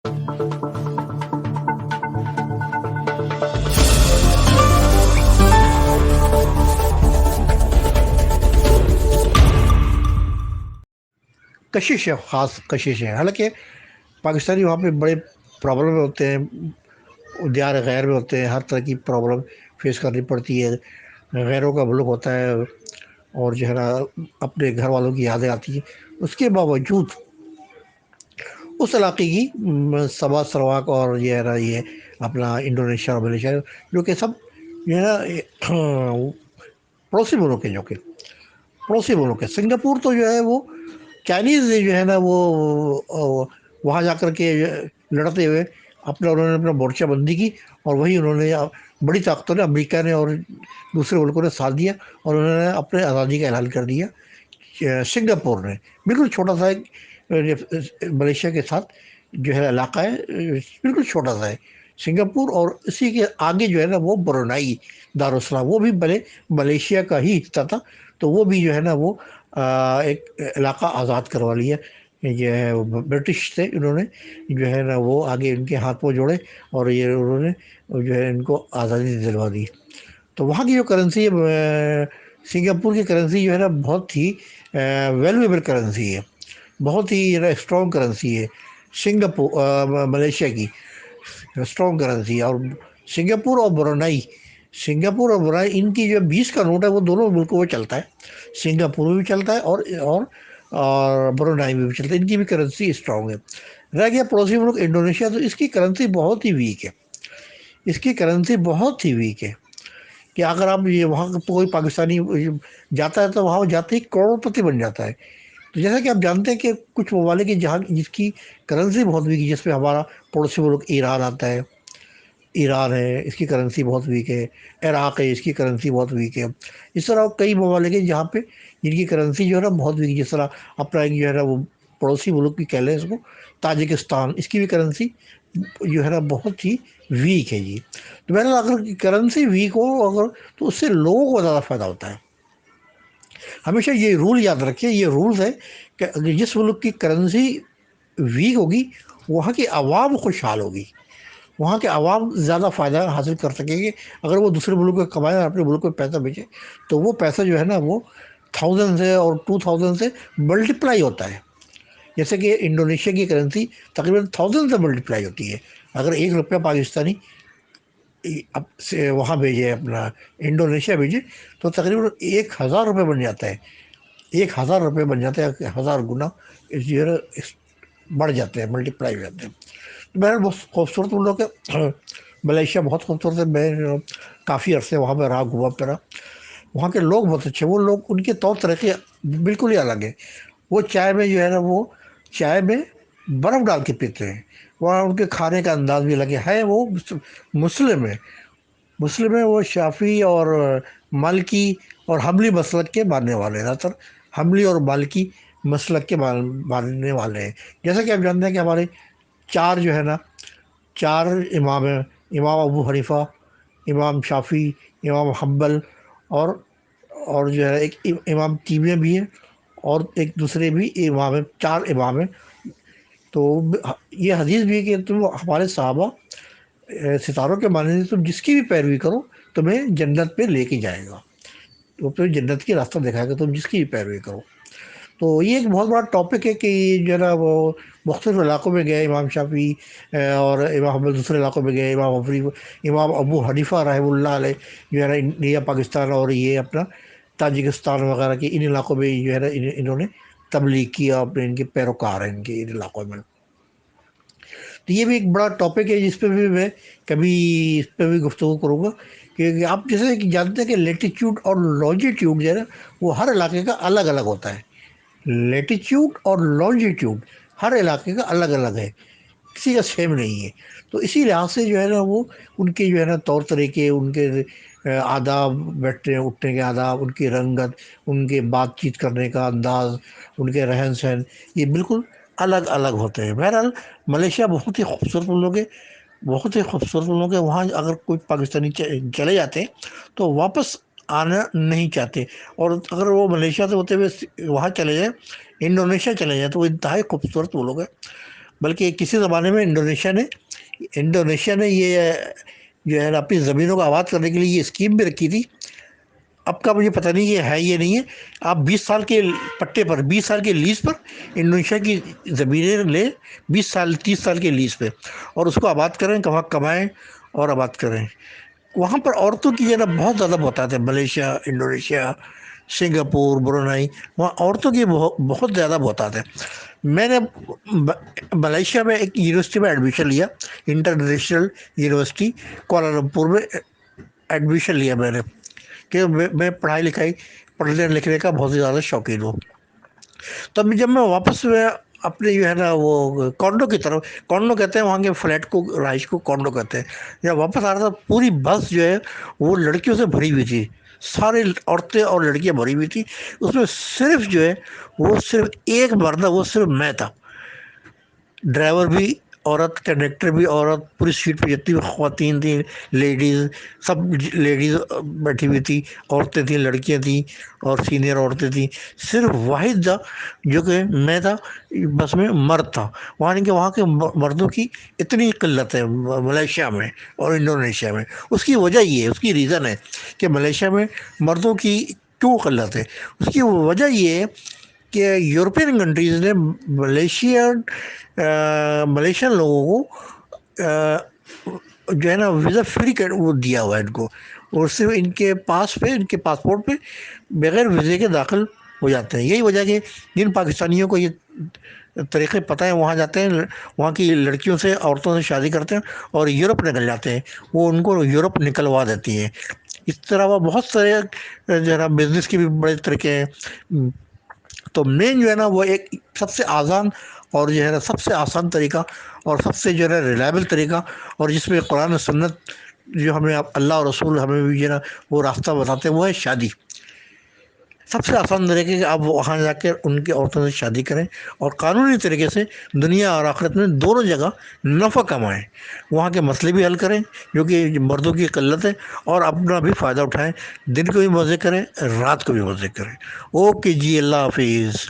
کشش ہے، خاص کشش ہے، حالانکہ پاکستانی وہاں پہ بڑے پرابلم میں ہوتے ہیں، دیار غیر میں ہوتے ہیں، ہر طرح کی پرابلم فیس کرنی پڑتی ہے، غیروں کا ملک ہوتا ہے، اور جو ہے نا اپنے گھر والوں کی یادیں آتی ہیں، اس کے باوجود اس علاقے کی سبا سرواق اور یہ ہے نا یہ اپنا انڈونیشیا اور ملیشیا جو کہ سب جو ہے نا پڑوسی ملک ہے، جو کہ پڑوسی ملک ہے۔ سنگاپور تو جو ہے وہ چائنیز جو ہے نا وہ وہاں جا کر کے لڑتے ہوئے انہوں نے اپنا مورچہ بندی کی، اور وہی انہوں نے بڑی طاقتوں نے، امریکہ نے اور دوسرے ملکوں نے ساتھ دیا، اور انہوں نے اپنے آزادی کا اعلان کر دیا۔ سنگاپور نے بالکل چھوٹا سا ایک ملیشیا کے ساتھ جو ہے علاقہ ہے، بالکل چھوٹا سا ہے سنگاپور، اور اسی کے آگے جو ہے نا وہ برونائی دارالسلام، وہ بھی ملیشیا کا ہی حصہ تھا، تو وہ بھی جو ہے نا وہ ایک علاقہ آزاد کروا لیا۔ یہ ہے برٹش تھے، انہوں نے جو ہے نا وہ آگے ان کے ہاتھ پاؤں جوڑے، اور یہ انہوں نے جو ہے ان کو آزادی دلوا دی۔ تو وہاں کی جو کرنسی ہے، سنگاپور کی کرنسی جو ہے نا بہت ہی ویلیویبل کرنسی ہے، بہت ہی اسٹرانگ کرنسی ہے ملیشیا کی اسٹرانگ کرنسی ہے۔ اور سنگاپور اور برونائی ان کی جو 20 کا نوٹ ہے وہ دونوں ملکوں میں چلتا ہے، سنگاپور میں بھی چلتا ہے اور برونائی میں بھی چلتا ہے، ان کی بھی کرنسی اسٹرانگ ہے۔ رہ گیا پڑوسی ملک انڈونیشیا، تو اس کی کرنسی بہت ہی ویک ہے، اس کی کرنسی بہت ہی ویک ہے کہ اگر آپ یہ وہاں کوئی پاکستانی جاتا ہے تو وہاں جاتے ہی کروڑ پتی بن جاتا ہے۔ تو جیسا کہ آپ جانتے ہیں کہ کچھ ممالک جہاں جس کی کرنسی بہت ویک ہے، جس میں ہمارا پڑوسی ملک ایران آتا ہے، ایران ہے، اس کی کرنسی بہت ویک ہے، عراق ہے، اس کی کرنسی بہت ویک ہے۔ اس طرح کئی ممالک ہیں جہاں پہ جن کی کرنسی جو ہے نا بہت ویک ہے، جس طرح اپنا ایک جو ہے نا وہ پڑوسی ملک بھی کہہ لیں اس کو، تاجکستان، اس کی بھی کرنسی جو ہے نا بہت ہی ویک ہے جی۔ تو بہرحال اگر کرنسی ویک ہو اگر تو اس سے لوگوں کو زیادہ فائدہ ہوتا ہے۔ ہمیشہ یہ رول یاد رکھیں، یہ رولز ہے کہ اگر جس ملک کی کرنسی ویک ہوگی وہاں کی عوام خوشحال ہوگی، وہاں کے عوام زیادہ فائدہ حاصل کر سکیں گے۔ اگر وہ دوسرے ملک کو کمائیں اور اپنے ملک میں پیسہ بھیجیں تو وہ پیسہ جو ہے نا وہ 1000 سے اور 2000 سے ملٹیپلائی ہوتا ہے۔ جیسے کہ انڈونیشیا کی کرنسی تقریباً 1000 سے ملٹیپلائی ہوتی ہے۔ اگر 1 روپیہ پاکستانی اب سے وہاں بھیجے، اپنا انڈونیشیا بھیجے، تو تقریباً 1000 روپے بن جاتا ہے، 1000 روپے بن جاتے ہیں، 1000 گنا جو ہے بڑھ جاتے ہیں، ملٹیپلائی ہو جاتے ہیں۔ بہرحال بہت خوبصورت ملک ہے ملیشیا، بہت خوبصورت ہے۔ میں کافی عرصے وہاں پہ رہا، گھوما پھرا، وہاں کے لوگ بہت اچھے، وہ لوگ ان کے طور طریقے بالکل ہی الگ ہیں۔ وہ چائے میں جو ہے نا وہ چائے میں برف ڈال کے پیتے ہیں، وہاں ان کے کھانے کا انداز بھی الگ ہے۔ وہ مسلم ہے، وہ شافعی اور مالکی اور حنبلی مسلک کے ماننے والے ہیں، زیادہ تر حنبلی اور مالکی مسلک کے ماننے والے ہیں۔ جیسا کہ آپ جانتے ہیں کہ ہمارے چار جو ہے نا 4 امام ہیں، امام ابو حنیفہ، امام شافعی، امام حنبل، اور جو ہے ایک امام تیمیہ بھی ہیں، اور ایک دوسرے بھی امام ہیں، 4 امام ہیں۔ تو یہ حدیث بھی ہے کہ تم ہمارے صحابہ ستاروں کے ماننے سے تم جس کی بھی پیروی کرو تمہیں جنت پہ لے کے جائے گا، تو تمہیں جنت کی راستہ دکھائے گا تم جس کی بھی پیروی کرو۔ تو یہ ایک بہت بڑا ٹاپک ہے کہ جو ہے نا وہ مختلف علاقوں میں گئے امام شافعی اور امام حنبل، دوسرے علاقوں میں گئے امام ابو حنیفہ رحمہ اللہ علیہ جو ہے نا انڈیا پاکستان اور یہ اپنا تاجکستان وغیرہ کے ان علاقوں میں جو ہے نا انہوں نے تبلیغ کیا، اپنے ان کے پیروکار ہیں ان کے ان علاقوں میں۔ تو یہ بھی ایک بڑا ٹاپک ہے جس پہ بھی میں کبھی اس پہ بھی گفتگو کروں گا، کہ آپ جیسے کہ جانتے ہیں کہ لیٹیچیوڈ اور لانجیٹیوڈ جو ہے نا وہ ہر علاقے کا الگ الگ ہوتا ہے۔ لیٹیچیوڈ اور لانجیٹیوڈ ہر علاقے کا الگ الگ ہے، کسی کا سیم نہیں ہے۔ تو اسی لحاظ سے جو ہے نا وہ ان کے جو ہے نا طور طریقے، ان کے آداب، بیٹھنے اٹھنے کے آداب، ان کی رنگت، ان کے بات چیت کرنے کا انداز، ان کے رہن سہن، یہ بالکل الگ الگ ہوتے ہیں۔ بہرحال ملیشیا بہت ہی خوبصورت ملک ہے، بہت ہی خوبصورت ملک ہے۔ وہاں اگر کوئی پاکستانی چلے جاتے ہیں تو واپس آنا نہیں چاہتے، اور اگر وہ ملیشیا سے ہوتے ہوئے وہاں چلے جائیں، انڈونیشیا چلے جائیں، تو وہ انتہائی خوبصورت ملک ہے۔ بلکہ کسی زمانے میں انڈونیشیا نے یہ جو ہے نا اپنی زمینوں کو آباد کرنے کے لیے یہ اسکیم بھی رکھی تھی. اب کا مجھے پتہ نہیں یہ ہے یہ نہیں ہے. آپ 20 سال کے پٹے پر، 20 سال کے لیز پر انڈونیشیا کی زمینیں لیں، 20 سال 30 سال کے لیز پہ، اور اس کو آباد کریں، وہاں کمائیں اور آباد کریں. وہاں پر عورتوں کی جو ہے نا بہت زیادہ بہتات ہے. ملیشیا، انڈونیشیا، سنگاپور، برونائی، وہاں عورتوں کی بہت زیادہ بہتات ہے. میں نے ملیشیا میں ایک یونیورسٹی میں ایڈمیشن لیا، انٹرنیشنل یونیورسٹی کوالالمپور میں ایڈمیشن لیا میں نے، کہ میں پڑھائی لکھائی، پڑھنے لکھنے کا بہت زیادہ شوقین ہوں. تب جب میں واپس اپنے جو ہے نا وہ کانڈو کی طرف، کانڈو کہتے ہیں وہاں کے فلیٹ کو، رہائش کو کانڈو کہتے ہیں، جب واپس آ رہا تھا پوری بس جو ہے وہ لڑکیوں سے بھری ہوئی تھی. سارے عورتیں اور لڑکیاں بھری ہوئی تھی. اس میں صرف جو ہے وہ صرف ایک مرد، وہ صرف میں تھا. ڈرائیور بھی عورت، کنڈکٹر بھی عورت، پوری سیٹ پہ جتنی بھی خواتین تھیں، لیڈیز، سب لیڈیز بیٹھی ہوئی تھی، عورتیں تھیں، لڑکیاں تھیں اور سینئر عورتیں تھیں. صرف واحد تھا جو کہ میں تھا، بس میں مرد تھا. وہاں کے مردوں کی اتنی قلت ہے ملیشیا میں اور انڈونیشیا میں. اس کی وجہ یہ ہے، اس کی ریزن ہے کہ ملیشیا میں مردوں کی کیوں قلت ہے. اس کی وجہ یہ ہے کہ یورپین کنٹریز نے ملیشین لوگوں کو جو ہے نا ویزا فری وہ دیا ہوا ہے ان کو، اور صرف ان کے پاس پہ، ان کے پاسپورٹ پہ بغیر ویزے کے داخل ہو جاتے ہیں. یہی وجہ کہ جن پاکستانیوں کو یہ طریقے پتہ ہیں وہاں جاتے ہیں، وہاں کی لڑکیوں سے، عورتوں سے شادی کرتے ہیں اور یورپ نکل جاتے ہیں، وہ ان کو یورپ نکلوا دیتی ہیں. اس طرح وہ بہت سارے جو ہے نا بزنس کے بھی بڑے طریقے ہیں. تو مین جو ہے نا وہ ایک سب سے آسان اور جو ہے نا سب سے آسان طریقہ اور سب سے جو ہے نا ریلائبل طریقہ، اور جس میں قرآن و سنت جو ہمیں اللہ اور رسول ہمیں بھی جو ہے نا وہ راستہ بتاتے ہیں، وہ ہے شادی. سب سے آسان طریقے کہ آپ وہاں جا کے ان کی عورتوں سے شادی کریں اور قانونی طریقے سے دنیا اور آخرت میں دونوں جگہ نفع کمائیں. وہاں کے مسئلے بھی حل کریں جو کہ مردوں کی قلت ہے، اور اپنا بھی فائدہ اٹھائیں. دن کو بھی مزے کریں، رات کو بھی مزے کریں. اوکے جی، اللہ حافظ.